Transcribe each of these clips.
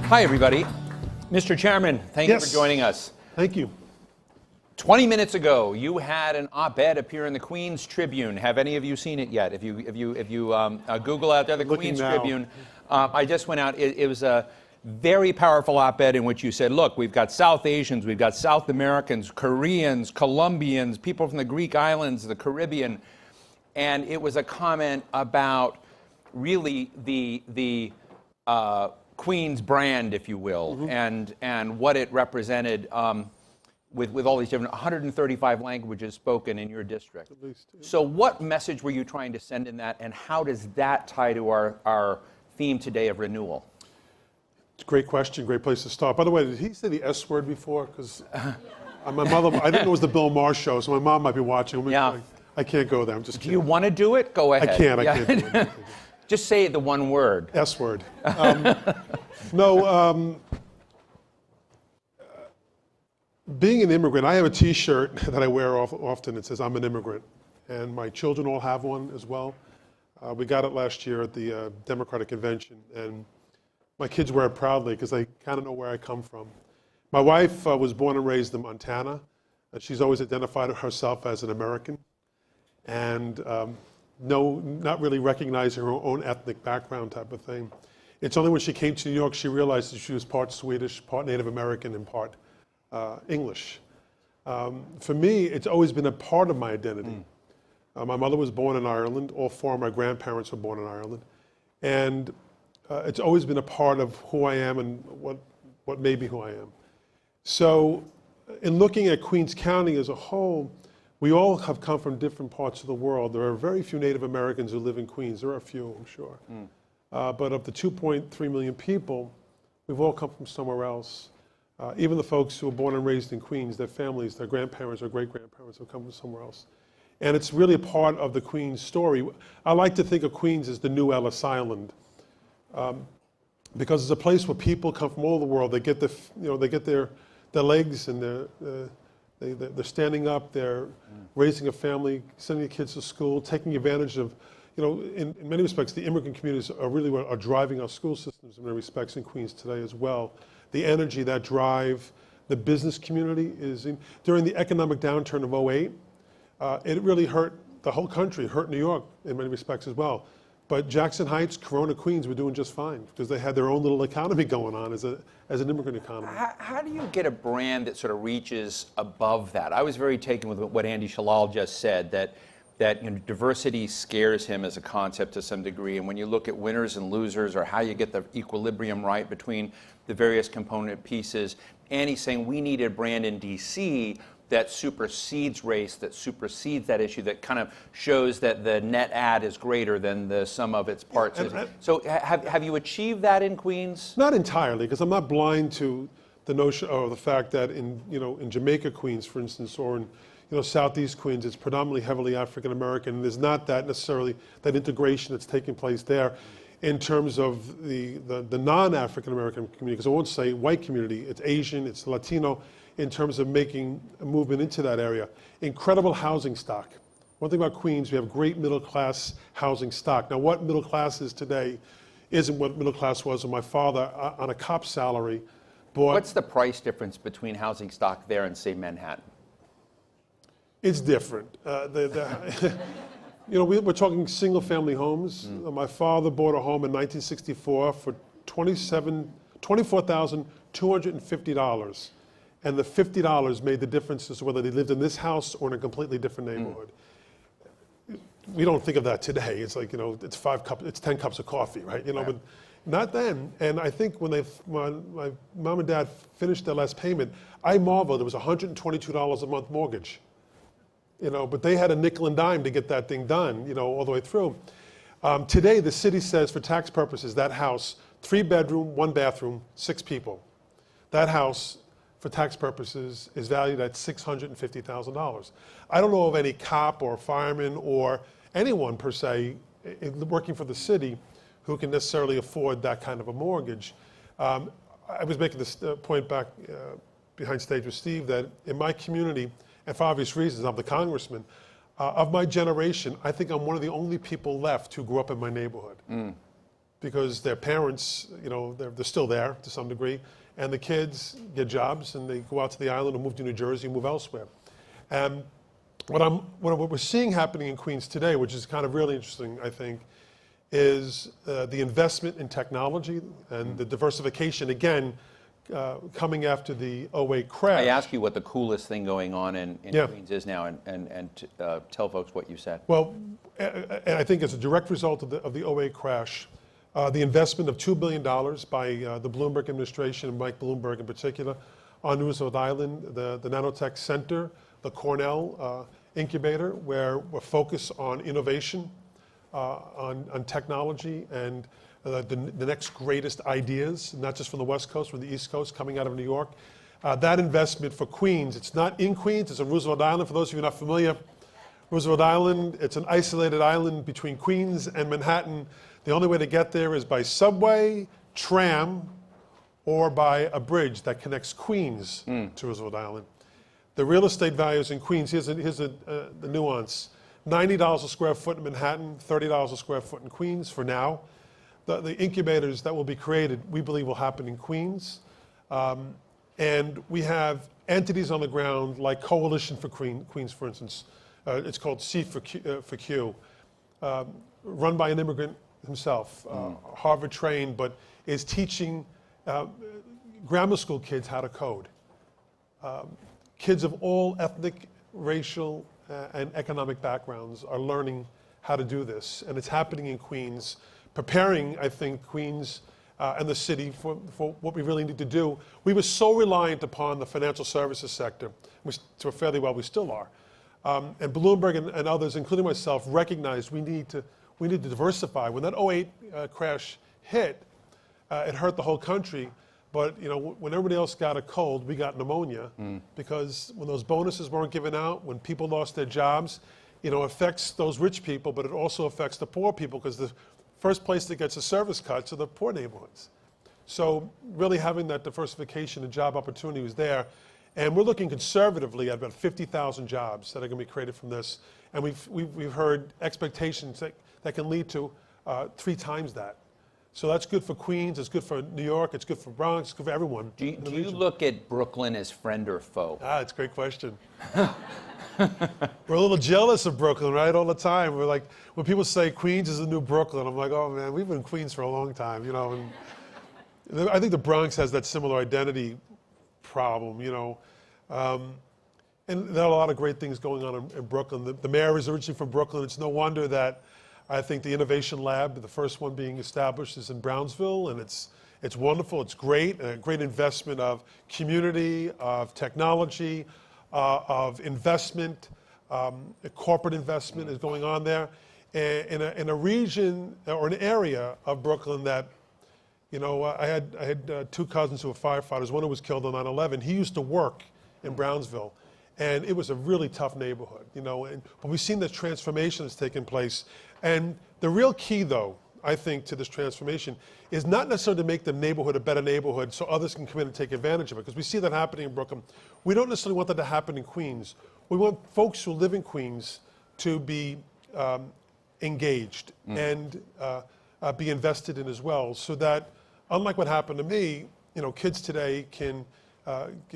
Hi, everybody. Mr. Chairman, thank you for joining us. Thank you. 20 minutes ago, you had an op-ed appear in the Queens Tribune. Have any of you seen it yet? If you Google out there, the Queens Tribune, I just went out. It was a very powerful op-ed in which you said, look, we've got South Asians, we've got South Americans, Koreans, Colombians, people from the Greek islands, the Caribbean. And it was a comment about really the Queens brand, if you will, and what it represented with all these different 135 languages spoken in your district. At least, yeah. So what message were you trying to send in that, and how does that tie to our theme today of renewal? It's a great question, great place to start. By the way, did he say the S word before? Because my mother, I didn't know it was the Bill Maher show, so my mom might be watching. I can't go there, I'm just kidding. Do you want to do it? Go ahead. I can't do it. Just say the one word. S word. Being an immigrant, I have a T-shirt that I wear often. It says, I'm an immigrant. And my children all have one as well. We got it last year at the Democratic Convention. And my kids wear it proudly because they kind of know where I come from. My wife was born and raised in Montana. She's always identified herself as an American. And not really recognizing her own ethnic background type of thing. It's only when she came to New York she realized that she was part Swedish, part Native American, and part English. For me, it's always been a part of my identity. My mother was born in Ireland. All four of my grandparents were born in Ireland. And it's always been a part of who I am and what made me who I am. So in looking at Queens County as a whole, we all have come from different parts of the world. There are very few Native Americans who live in Queens. There are a few, I'm sure. But of the 2.3 million people, we've all come from somewhere else. Even the folks who were born and raised in Queens, their families, their grandparents or great-grandparents have come from somewhere else. And it's really a part of the Queens story. I like to think of Queens as the new Ellis Island, because it's a place where people come from all over the world. They get their legs and they're standing up, they're raising a family, sending the kids to school, taking advantage of, in many respects, the immigrant communities are really what are driving our school systems in many respects in Queens today as well. The energy, that drive, the business community during the economic downturn of '08, it really hurt the whole country, hurt New York in many respects as well. But Jackson Heights, Corona, Queens were doing just fine because they had their own little economy going on as an immigrant economy. How do you get a brand that sort of reaches above that? I was very taken with what Andy Shalal just said, that diversity scares him as a concept to some degree. And when you look at winners and losers, or how you get the equilibrium right between the various component pieces, Andy's saying we need a brand in DC that supersedes race, that supersedes that issue, that kind of shows that the net ad is greater than the sum of its parts. So have you achieved that in Queens? Not entirely, because I'm not blind to the notion or the fact that in Jamaica, Queens, for instance, or in Southeast Queens, it's predominantly heavily African American, and there's not that necessarily that integration that's taking place there in terms of the non-African American community, because I won't say white community, it's Asian, it's Latino, in terms of making a movement into that area. Incredible housing stock. One thing about Queens, we have great middle class housing stock. Now what middle class is today isn't what middle class was when my father, on a cop salary, bought. What's the price difference between housing stock there and, say, Manhattan? It's different. We're talking single family homes. My father bought a home in 1964 for $24,250. And the $50 made the difference as to whether they lived in this house or in a completely different neighborhood. We don't think of that today. It's like, it's 10 cups of coffee, right? But not then. And I think when my mom and dad finished their last payment, I marveled. It was $122 a month mortgage. But they had a nickel and dime to get that thing done, all the way through. Today, the city says, for tax purposes, that house, 3-bedroom, 1 bathroom, 6 people. That house, for tax purposes, is valued at $650,000. I don't know of any cop or fireman or anyone per se working for the city who can necessarily afford that kind of a mortgage. I was making this point back behind stage with Steve that in my community, and for obvious reasons, I'm the congressman, of my generation, I think I'm one of the only people left who grew up in my neighborhood. because their parents, they're still there to some degree, and the kids get jobs and they go out to the island or move to New Jersey and move elsewhere. What we're seeing happening in Queens today, which is kind of really interesting, I think, is the investment in technology and the diversification, again, coming after the '08 crash. I ask you what the coolest thing going on in Queens is now, and tell folks what you said. Well, and I think as a direct result of the '08 crash, the investment of $2 billion by the Bloomberg administration, and Mike Bloomberg in particular, on Roosevelt Island, the Nanotech Center, the Cornell incubator, where we're focused on innovation, on technology, and the next greatest ideas, not just from the West Coast, from the East Coast, coming out of New York. That investment for Queens, it's not in Queens, it's on Roosevelt Island. For those of you not familiar, Roosevelt Island, it's an isolated island between Queens and Manhattan. The only way to get there is by subway, tram, or by a bridge that connects Queens to Roosevelt Island. The real estate values in Queens, here's the nuance. $90 a square foot in Manhattan, $30 a square foot in Queens for now. The incubators that will be created, we believe, will happen in Queens. And we have entities on the ground like Coalition for Queens, for instance. It's called C for Q, run by an immigrant himself, Harvard trained, but is teaching grammar school kids how to code. Kids of all ethnic, racial, and economic backgrounds are learning how to do this. And it's happening in Queens, preparing, I think, Queens and the city for what we really need to do. We were so reliant upon the financial services sector, which to fairly well we still are. And Bloomberg and others, including myself, recognized we need to diversify. When that '08 crash hit, it hurt the whole country. But when everybody else got a cold, we got pneumonia because when those bonuses weren't given out, when people lost their jobs, it affects those rich people, but it also affects the poor people because the first place that gets a service cuts are the poor neighborhoods. So really having that diversification and job opportunity was there. And we're looking conservatively at about 50,000 jobs that are going to be created from this. And we've heard expectations that can lead to 3 times that. So that's good for Queens, it's good for New York, it's good for Bronx, it's good for everyone. Do you look at Brooklyn as friend or foe? It's a great question. We're a little jealous of Brooklyn, right, all the time. We're like, when people say Queens is the new Brooklyn, I'm like, oh man, we've been in Queens for a long time, And I think the Bronx has that similar identity problem, And there are a lot of great things going on in Brooklyn. The mayor is originally from Brooklyn. It's no wonder that I think the Innovation Lab, the first one being established, is in Brownsville, and it's wonderful, it's great, a great investment of community, of technology, of investment, corporate investment is going on there, in a region or an area of Brooklyn that, I had 2 cousins who were firefighters. One who was killed on 9/11. He used to work in Brownsville, and it was a really tough neighborhood, but we've seen the transformation that's taken place. And the real key, though, I think, to this transformation is not necessarily to make the neighborhood a better neighborhood so others can come in and take advantage of it, because we see that happening in Brooklyn. We don't necessarily want that to happen in Queens. We want folks who live in Queens to be engaged and be invested in as well, so that, unlike what happened to me, kids today can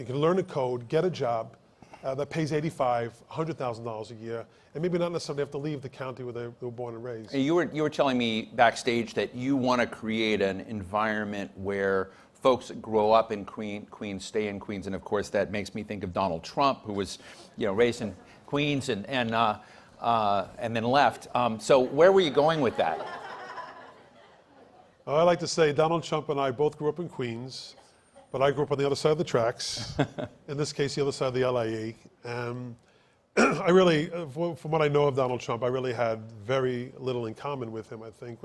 learn to code, get a job that pays $85,000, $100,000 a year, and maybe not necessarily have to leave the county where they were born and raised. You were telling me backstage that you want to create an environment where folks that grow up in Queens stay in Queens, and of course that makes me think of Donald Trump, who was raised in Queens and then left. So where were you going with that? I like to say Donald Trump and I both grew up in Queens, but I grew up on the other side of the tracks, in this case, the other side of the LIE. I really, from what I know of Donald Trump, I really had very little in common with him, I think.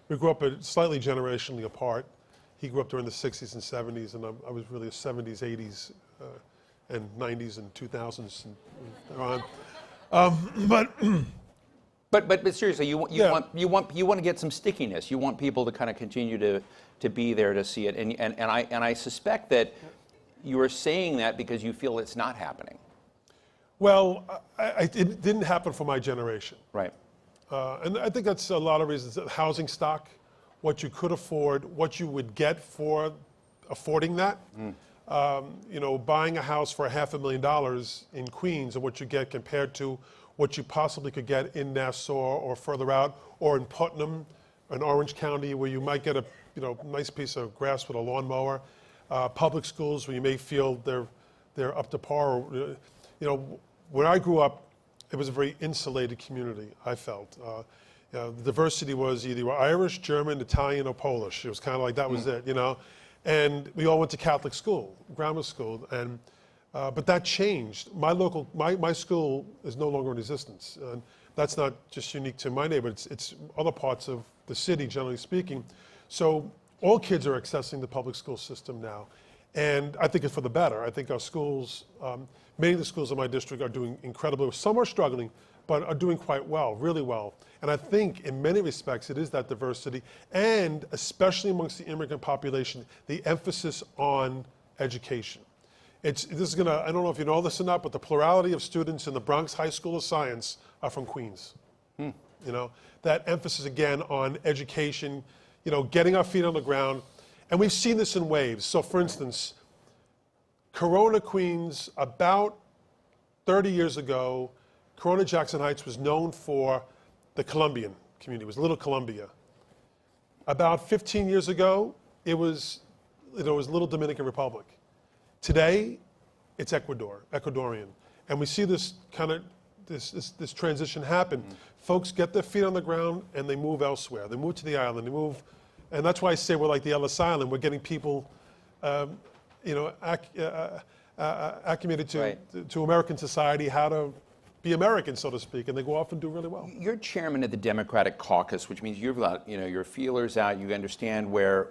We grew up slightly generationally apart. He grew up during the 60s and 70s, and I was really a 70s, 80s, and 90s and 2000s and on. But seriously, you want to get some stickiness. You want people to kind of continue to be there to see it, and I suspect that you are saying that because you feel it's not happening. Well, it didn't happen for my generation. Right. And I think that's a lot of reasons. Housing stock what you could afford, what you would get for affording that. You know, buying a house for $500,000 in Queens and what you get compared to what you possibly could get in Nassau or further out, or in Putnam, in Orange County, where you might get a nice piece of grass with a lawnmower. Public schools where you may feel they're up to par. You know, where I grew up, it was a very insulated community, I felt. The diversity was either you were Irish, German, Italian, or Polish. It was kind of like that was it, you know. And we all went to Catholic school, grammar school, and but that changed. My school is no longer in existence, and that's not just unique to my neighborhood. It's other parts of the city, generally speaking. So all kids are accessing the public school system now, and I think it's for the better. I think our schools, many of the schools in my district are doing incredibly. Some are struggling, but are doing quite well, really well. And I think in many respects it is that diversity, and especially amongst the immigrant population, the emphasis on education. This is gonna, I don't know if you know this or not, but the plurality of students in the Bronx High School of Science are from Queens. You know, that emphasis again on education, you know, getting our feet on the ground. And we've seen this in waves. So for instance, Corona, Queens, about 30 years ago, Corona Jackson Heights was known for the Colombian community. It was Little Colombia. About 15 years ago, it was Little Dominican Republic. Today, it's Ecuadorian. And we see this kind of, this transition happen. Folks get their feet on the ground and they move elsewhere. They move to the island, they move, and that's why I say we're like the Ellis Island. We're getting people, you know, acclimated to American society, how to be American, so to speak, and they go off and do really well. You're chairman of the Democratic Caucus, which means you've got, you know, your feelers out. You understand where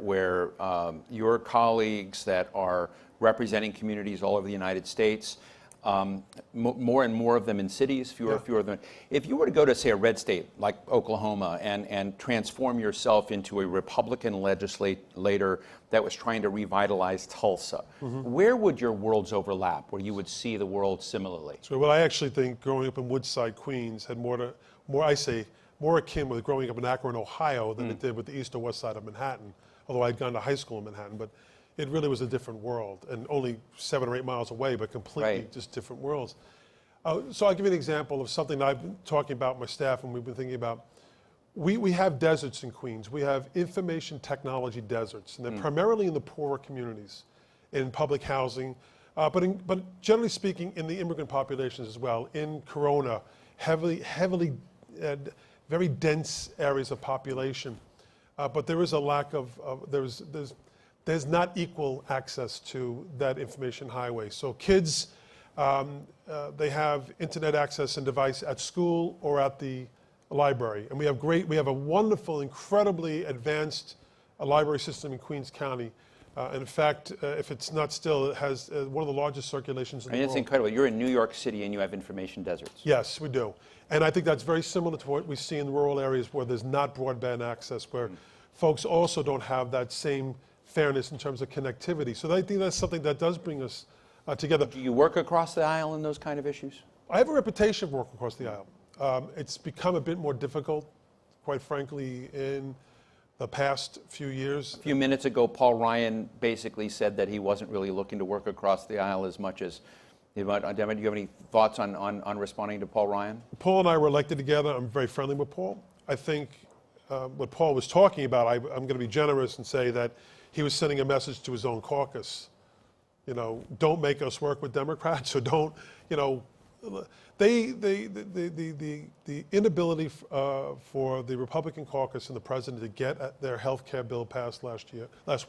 your colleagues that are representing communities all over the United States, more and more of them in cities, fewer of them. If you were to go to, say, a red state like Oklahoma and transform yourself into a Republican legislator that was trying to revitalize Tulsa, where would your worlds overlap, where you would see the world similarly? So, well, I actually think growing up in Woodside, Queens, had more akin with growing up in Akron, Ohio, than it did with the east or west side of Manhattan, although I'd gone to high school in Manhattan. But it really was a different world, and only 7 or 8 miles away, but completely just different worlds. So I'll give you an example of something that I've been talking about with my staff and we've been thinking about. We have deserts in Queens. We have information technology deserts, and they're primarily in the poorer communities, in public housing, but generally speaking, in the immigrant populations as well. In Corona, heavily, very dense areas of population, but there is a lack of there's not equal access to that information highway. So kids, they have internet access and device at school or at the library. And we have a wonderful, incredibly advanced library system in Queens County. In fact, if it's not still, it has one of the largest circulations in the world. It's incredible. You're in New York City and you have information deserts. Yes, we do. And I think that's very similar to what we see in rural areas where there's not broadband access, where folks also don't have that same fairness in terms of connectivity. So I think that's something that does bring us together. Do you work across the aisle in those kind of issues? I have a reputation of working across the aisle. It's become a bit more difficult, quite frankly, in the past few years. A few minutes ago, Paul Ryan basically said that he wasn't really looking to work across the aisle as much as do you have any thoughts on responding to Paul Ryan? Paul and I were elected together. I'm very friendly with Paul. I think what Paul was talking about, I'm going to be generous and say that he was sending a message to his own caucus. You know, don't make us work with Democrats, or don't, you know, the inability for the Republican caucus and the president to get their health care bill passed last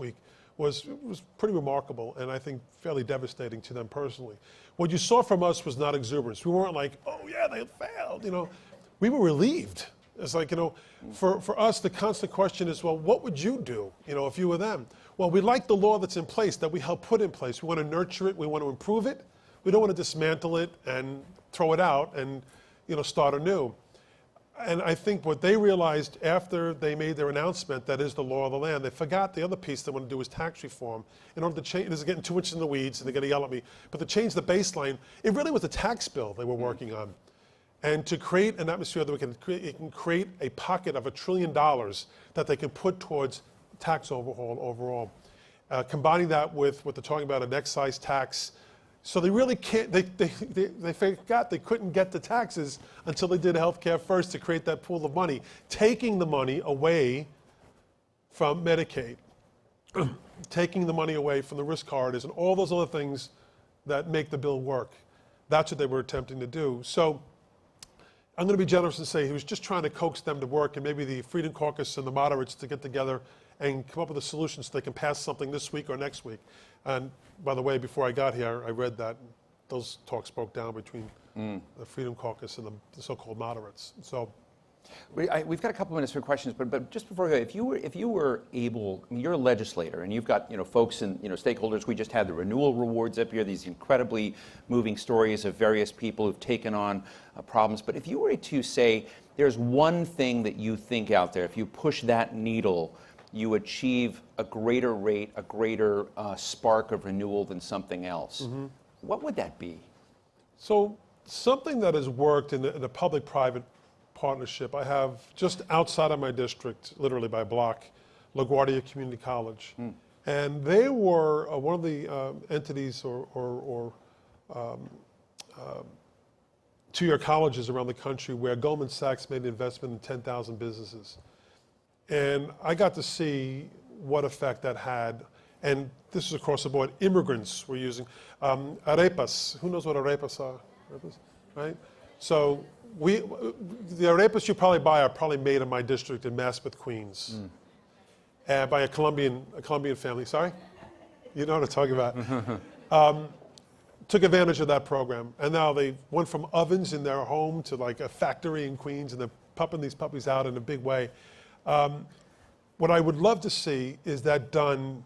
week was pretty remarkable, and I think fairly devastating to them personally. What you saw from us was not exuberance. We weren't like, oh yeah, they failed, you know. We were relieved. It's like, you know, for us, the constant question is, well, what would you do, you know, if you were them? Well, we like the law that's in place, that we help put in place. We want to nurture it. We want to improve it. We don't want to dismantle it and throw it out and, you know, start anew. And I think what they realized after they made their announcement, that is the law of the land, they forgot the other piece they want to do is tax reform. In order to change, this is getting too much in the weeds and they're going to yell at me, but to change the baseline, it really was a tax bill they were working on. and to create an atmosphere that it can create a pocket of $1 trillion that they can put towards tax overhaul overall. Combining that with what they're talking about, an excise tax. So they really can't, they forgot they couldn't get the taxes until they did healthcare first to create that pool of money, taking the money away from Medicaid, taking the money away from the risk corridors and all those other things that make the bill work. That's what they were attempting to do. So I'm going to be generous and say he was just trying to coax them to work, and maybe the Freedom Caucus and the moderates to get together and come up with a solution so they can pass something this week or next week. And by the way, before I got here, I read that those talks broke down between the Freedom Caucus and the so-called moderates. So we've got a couple minutes for questions, but just before we go, if you were able, I mean, you're a legislator, and you've got folks and stakeholders. We just had the Renewal rewards up here. These incredibly moving stories of various people who've taken on problems. But if you were to say there's one thing that you think out there, if you push that needle, you achieve a greater rate, a greater spark of renewal than something else. What would that be? So something that has worked in the public-private partnership, I have just outside of my district, literally by block, LaGuardia Community College. And they were one of the entities or two-year colleges around the country where Goldman Sachs made an investment in 10,000 businesses. And I got to see what effect that had. And this is across the board. Immigrants were using arepas. Who knows what arepas are? Arepas, right? So the arepas you probably buy are probably made in my district in Maspeth, Queens, by a Colombian family. Sorry? You know what I'm talking about. Took advantage of that program. And now they went from ovens in their home to like a factory in Queens, and they're pumping these puppies out in a big way. What I would love to see is that done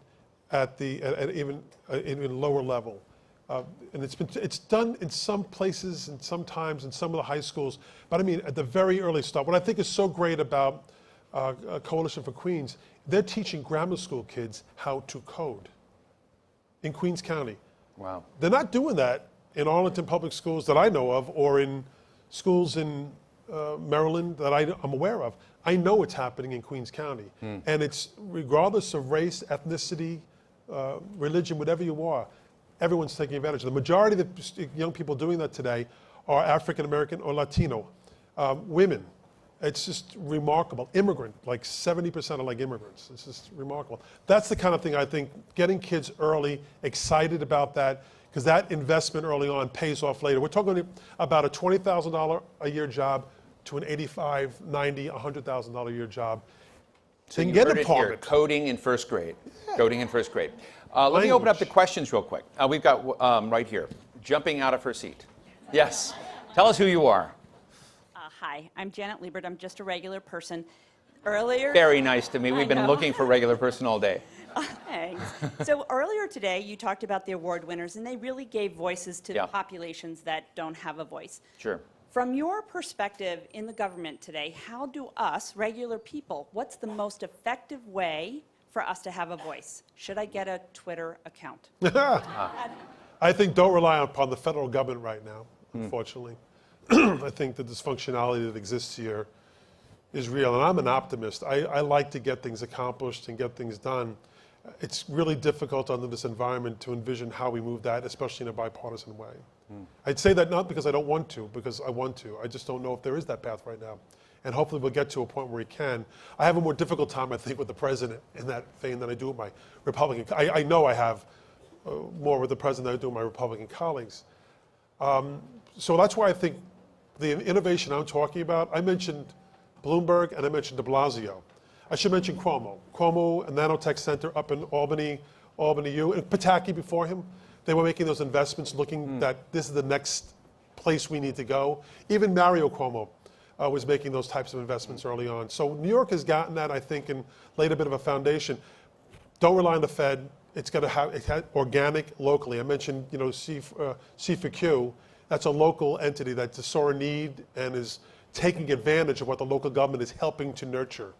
at even lower level. And it's done in some places and sometimes in some of the high schools, but I mean at the very early start. What I think is so great about Coalition for Queens, they're teaching grammar school kids how to code in Queens County. Wow. They're not doing that in Arlington Public Schools that I know of, or in schools in Maryland that I'm aware of. I know it's happening in Queens County. And it's regardless of race, ethnicity, religion, whatever you are, everyone's taking advantage. The majority of the young people doing that today are African American or Latino women. It's just remarkable. Immigrant, like 70% are like immigrants. It's just remarkable. That's the kind of thing I think, getting kids early, excited about that, because that investment early on pays off later. We're talking about a $20,000 a year job to an $85,000, $90,000, $100,000 a year job. So you heard it here, coding in first grade. Yeah. Coding in first grade. Let me open up the questions real quick. We've got right here, jumping out of her seat. Yes. Tell us who you are. Hi, I'm Janet Liebert. I'm just a regular person. Earlier... Very nice to me. We've been looking for a regular person all day. Thanks. So earlier today, you talked about the award winners, and they really gave voices to populations that don't have a voice. Sure. From your perspective in the government today, how do us, regular people, what's the most effective way for us to have a voice? Should I get a Twitter account? I think don't rely upon the federal government right now, unfortunately. I think the dysfunctionality that exists here is real, and I'm an optimist. I like to get things accomplished and get things done. It's really difficult under this environment to envision how we move that, especially in a bipartisan way. I'd say that not because I don't want to, because I want to. I just don't know if there is that path right now. And hopefully we'll get to a point where we can. I have a more difficult time, I think, with the president in that vein than I do with my Republican. I know I have more with the president than I do with my Republican colleagues. So that's why I think the innovation I'm talking about, I mentioned Bloomberg and I mentioned de Blasio. I should mention Cuomo. Cuomo and Nanotech Center up in Albany U, and Pataki before him. They were making those investments looking that this is the next place we need to go. Even Mario Cuomo was making those types of investments early on. So New York has gotten that, I think, and laid a bit of a foundation. Don't rely on the Fed. It's got to have organic locally. I mentioned, C for Q. That's a local entity that's a sore need and is taking advantage of what the local government is helping to nurture.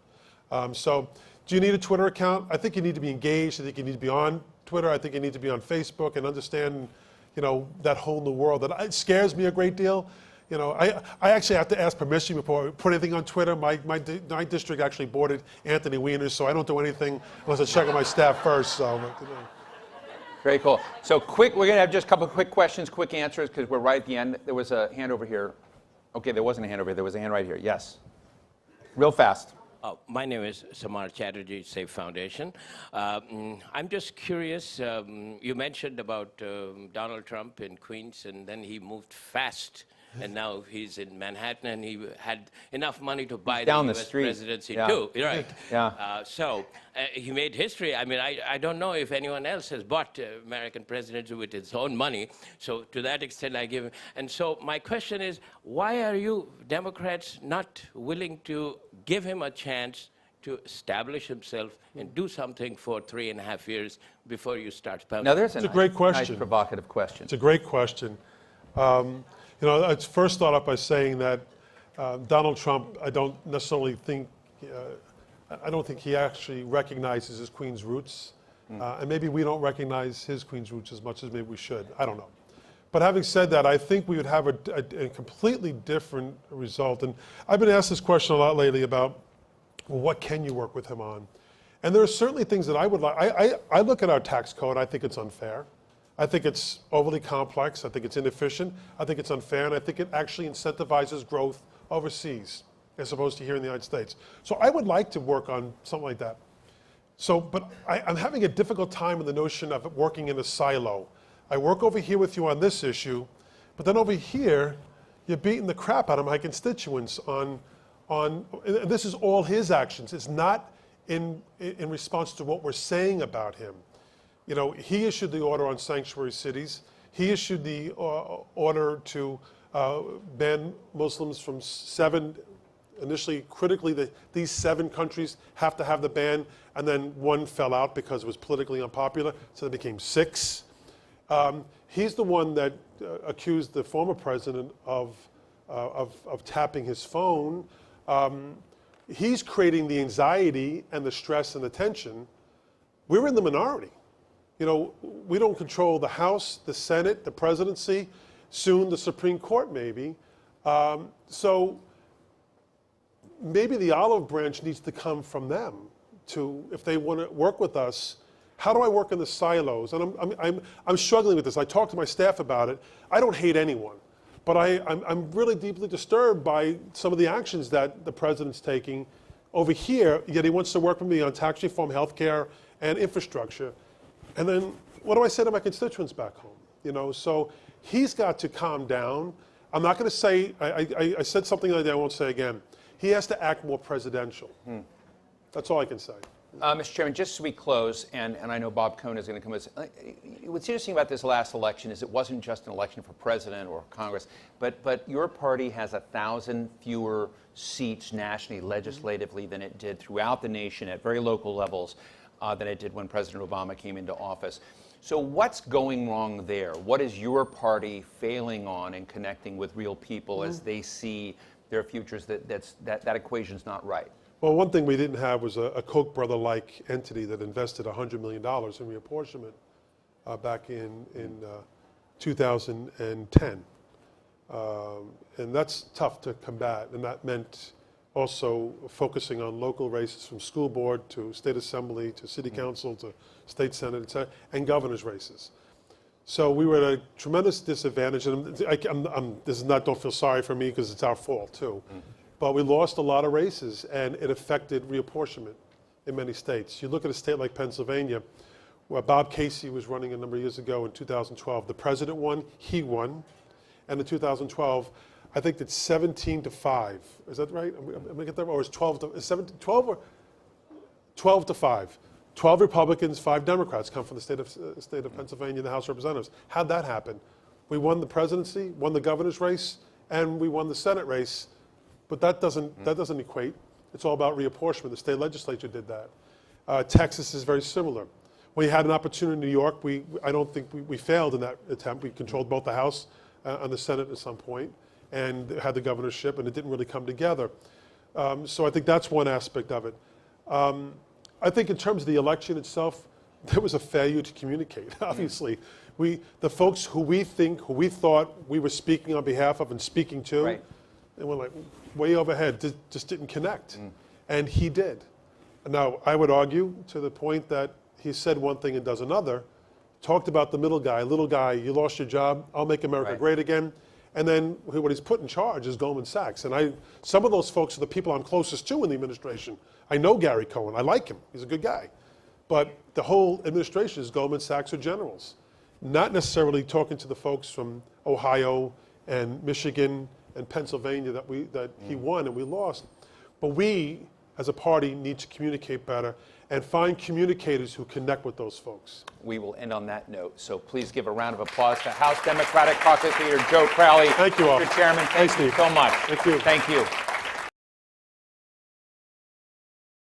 So do you need a Twitter account? I think you need to be engaged. I think you need to be on Twitter. I think you need to be on Facebook and understand, that whole new world. It scares me a great deal. You know, I actually have to ask permission before I put anything on Twitter. My district actually boarded Anthony Weiner's, so I don't do anything unless I check with my staff first. So, you know. Very cool. So we're going to have just a couple of quick questions, quick answers, because we're right at the end. There was a hand over here. Okay, there wasn't a hand over here. There was a hand right here. Yes. Real fast. My name is Samar Chatterjee, Safe Foundation. I'm just curious, you mentioned about Donald Trump in Queens, and then he moved fast, and now he's in Manhattan, and he had enough money to buy the US presidency too. Right. Yeah. So he made history. I mean, I don't know if anyone else has bought American presidency with his own money. So to that extent, I give him. And so my question is, why are you Democrats not willing to give him a chance to establish himself and do something for 3.5 years before you start pounding? Now, there's a great question. Nice provocative question. It's a great question. You know, I'd first start off by saying that Donald Trump, I don't necessarily think, I don't think he actually recognizes his Queen's roots. And maybe we don't recognize his Queen's roots as much as maybe we should. I don't know. But having said that, I think we would have a completely different result. And I've been asked this question a lot lately about, well, what can you work with him on? And there are certainly things that I would like. I look at our tax code, I think it's unfair. I think it's overly complex. I think it's inefficient. I think it's unfair. And I think it actually incentivizes growth overseas as opposed to here in the United States. So I would like to work on something like that. So, but I'm having a difficult time with the notion of working in a silo. I work over here with you on this issue, but then over here, you're beating the crap out of my constituents on and this is all his actions. It's not in response to what we're saying about him. You know, he issued the order on sanctuary cities. He issued the order to ban Muslims from 7, initially critically, these 7 countries have to have the ban, and then 1 fell out because it was politically unpopular, so it became 6. He's the one that accused the former president of tapping his phone. He's creating the anxiety and the stress and the tension. We're in the minority. You know, we don't control the House, the Senate, the presidency, soon the Supreme Court maybe. So maybe the olive branch needs to come from them to, if they want to work with us. How do I work in the silos? And I'm struggling with this. I talked to my staff about it. I don't hate anyone, but I'm really deeply disturbed by some of the actions that the president's taking over here, yet he wants to work with me on tax reform, healthcare, and infrastructure. And then what do I say to my constituents back home? You know, so he's got to calm down. I'm not going to say, I said something like that I won't say again. He has to act more presidential. That's all I can say. Mr. Chairman, just as we close, and I know Bob Cohn is going to come with us, what's interesting about this last election is it wasn't just an election for president or Congress, but your party has 1,000 fewer seats nationally, legislatively, than it did throughout the nation at very local levels than it did when President Obama came into office. So what's going wrong there? What is your party failing on in connecting with real people as they see their futures? That equation's not right. Well, one thing we didn't have was a Koch brother-like entity that invested $100 million in reapportionment back in 2010. And that's tough to combat, and that meant also focusing on local races from school board to state assembly to city council to state senate, et cetera, and governor's races. So we were at a tremendous disadvantage, and this is not, don't feel sorry for me because it's our fault too. But we lost a lot of races, and it affected reapportionment in many states. You look at a state like Pennsylvania, where Bob Casey was running a number of years ago in 2012. The president won, he won, and in 2012, I think it's 17-5. Is that right? I'm gonna get that, or is 12 to 5? 12 Republicans, 5 Democrats come from the state of Pennsylvania, the House of Representatives. How'd that happen? We won the presidency, won the governor's race, and we won the Senate race. But that doesn't equate. It's all about reapportionment. The state legislature did that. Texas is very similar. We had an opportunity in New York. I don't think we failed in that attempt. We controlled both the House and the Senate at some point, and had the governorship, and it didn't really come together. So I think that's one aspect of it. I think in terms of the election itself, there was a failure to communicate, obviously. The folks who we thought we were speaking on behalf of and speaking to, Right. they were like way overhead, just didn't connect. And he did. Now, I would argue to the point that he said one thing and does another, talked about the little guy, you lost your job, I'll make America Right. great again. And then what he's put in charge is Goldman Sachs. And some of those folks are the people I'm closest to in the administration. I know Gary Cohen, I like him, he's a good guy. But the whole administration is Goldman Sachs or generals. Not necessarily talking to the folks from Ohio and Michigan and Pennsylvania that he won and we lost. But we, as a party, need to communicate better and find communicators who connect with those folks. We will end on that note. So please give a round of applause to House Democratic Caucus Leader Joe Crowley. Thank you all. Mr. Chairman, thank Thanks, you Steve. so much. Thank you. Thank you.